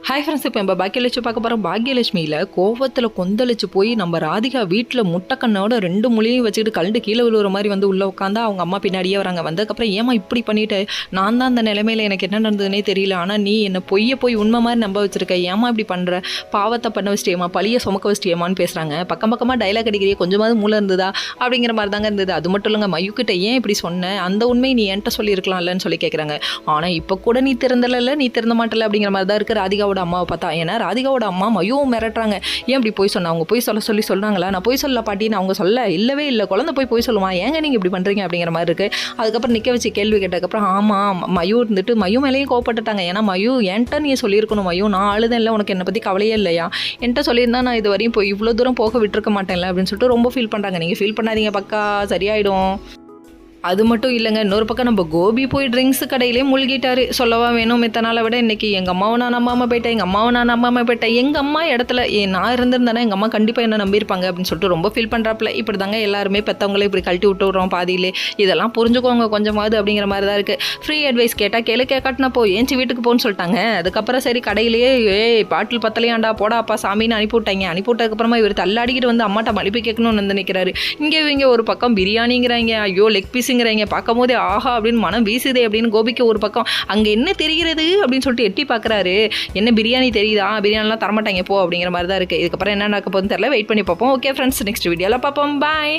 Hi friends, இப்போ நம்ம பாக்கியலட்சுமி பார்க்க போகிறோம். பாக்கியலட்சுமியில் கோவத்தில் கொந்தளிச்சு போய் நம்ம ராதிகா வீட்டில் முட்டைக்கண்ணோட 2 முழியும் வச்சுக்கிட்டு கலண்டு கீழே விழுவுற மாதிரி வந்து உள்ளே உட்காந்தா அவங்க அம்மா பின்னாடியே வராங்க. வந்ததுக்கப்புறம் ஏமா இப்படி பண்ணிவிட்டு, நான் தான் அந்த நிலைமையில் எனக்கு என்ன நடந்ததுன்னே தெரியல, ஆனால் நீ என்னை போய் உண்மை மாதிரி நம்ப வச்சுருக்க, ஏமா இப்படி பண்ணுற, பாவத்தை பண்ண வச்சிட்டியம்மா, பழியை சுமக்க வச்சிட்டியம்மான்னு பேசுகிறாங்க. பக்கமாக டைலாக் அடிக்கிறியே, கொஞ்சமாவது மூளை இருந்ததா அப்படிங்கிற மாதிரி தாங்க இருந்தது. அது மட்டும் இல்லைங்க, மையுக்கிட்ட ஏன் இப்படி சொன்னேன், அந்த உண்மையை நீ என்கிட்ட சொல்லியிருக்கலாம்லன்னு சொல்லி கேட்குறாங்க. ஆனால் இப்போ கூட நீ திறந்தல, நீ திறந்த மாட்டல அப்படிங்கிற மாதிரி தான் இருக்குது ராதிகாவோட அம்மாவை பார்த்தா. ஏன்னா ராதிகாவோட அம்மா மயுவும் மிரட்டுறாங்க. ஏன் இப்படி போய் சொன்னா, அவங்க போய் சொல்லி சொன்னாங்களா, நான் போய் சொல்ல பாட்டின்னு அவங்க சொல்ல இல்லவே இல்லை, குழந்தை போய் சொல்லுமா, ஏங்க நீங்கள் இப்படி பண்ணுறீங்க அப்படிங்கிற மாதிரி இருக்குது. அதுக்கப்புறம் நிற்க வச்சு கேள்வி கேட்டதுக்கப்புறம் ஆமாம் மயு இருந்துட்டு மயு மேலேயும் கோவப்பட்டுட்டாங்க. ஏன்னா மயு என்கிட்ட நீ சொல்லியிருக்கணும், மயு நான் அழுதேன் இல்லை, உனக்கு என்னை பற்றி கவலையே இல்லையா, என்கிட்ட சொல்லியிருந்தா நான் இது வரையும் போய் இவ்வளோ தூரம் போக விட்டுருக்க மாட்டேன்ல அப்படின்னு சொல்லிட்டு ரொம்ப ஃபீல் பண்ணுறாங்க. நீங்கள் ஃபீல் பண்ணாதீங்க, பக்கா சரியாயிடும். அது மட்டும் இல்லைங்க, இன்னொரு பக்கம் நம்ம கோபி போய் ட்ரிங்க்ஸ் கடையிலே மூழ்கிட்டாரு. சொல்லவா வேணும், மித்த நாளை விட இன்றைக்கி எங்கள் அம்மாவை நான் நம்பாமல் போயிட்டேன், எங்கள் அம்மா இடத்துல நான் இருந்திருந்தேன்னா எங்கள் அம்மா கண்டிப்பாக என்ன நம்பியிருப்பாங்க அப்படின்னு சொல்லிட்டு ரொம்ப ஃபீல் பண்ணுறாப்புல. இப்படி தாங்க எல்லாருமே பெற்றவங்களே இப்படி கழட்டி விட்டு விட்றோம் பாதியிலே, இதெல்லாம் புரிஞ்சுக்கோங்க கொஞ்சமாவது அப்படிங்கிற மாதிரி தான் இருக்குது. ஃப்ரீ அட்வைஸ் கேட்டால் கேட்காட்டினப்போ ஏஞ்சி வீட்டுக்கு போன்னு சொல்லிட்டாங்க. அதுக்கப்புறம் சரி கடையிலேயே பாட்டில் பத்தலையாண்டா போடா அப்பா சாமின்னு அனுப்பிவிட்டாங்க. அனுப்பிவிட்டதுக்கப்புறமா இவர் தள்ளாடிக்கிட்டு வந்து அம்மாட்ட மன்னிப்பு கேட்கணும்னு வந்து நிற்கிறாரு. இங்கே ஒரு பக்கம் பிரியாணிங்கிறாங்க, ஐயோ லெக் பீஸ் பார்க்கும் போதே ஆஹா அப்படின்னு மனம் வீசுதே அப்படின்னு கோபிக்கு ஒரு பக்கம் அங்கே என்ன தெரிகிறது அப்படின்னு சொல்லிட்டு எட்டி பார்க்குறாரு. என்ன பிரியாணி தெரியுதா, பிரியாணிலாம் தரமாட்டாங்க போ அப்படிங்கிற மாதிரி தான் இருக்குது. இதுக்கப்புறம் என்ன நடக்க போகுதுன்னு தெரியல, வெயிட் பண்ணி பார்ப்போம். ஓகே ஃப்ரெண்ட்ஸ், நெக்ஸ்ட் வீடியோவில் பார்ப்போம். பாய்.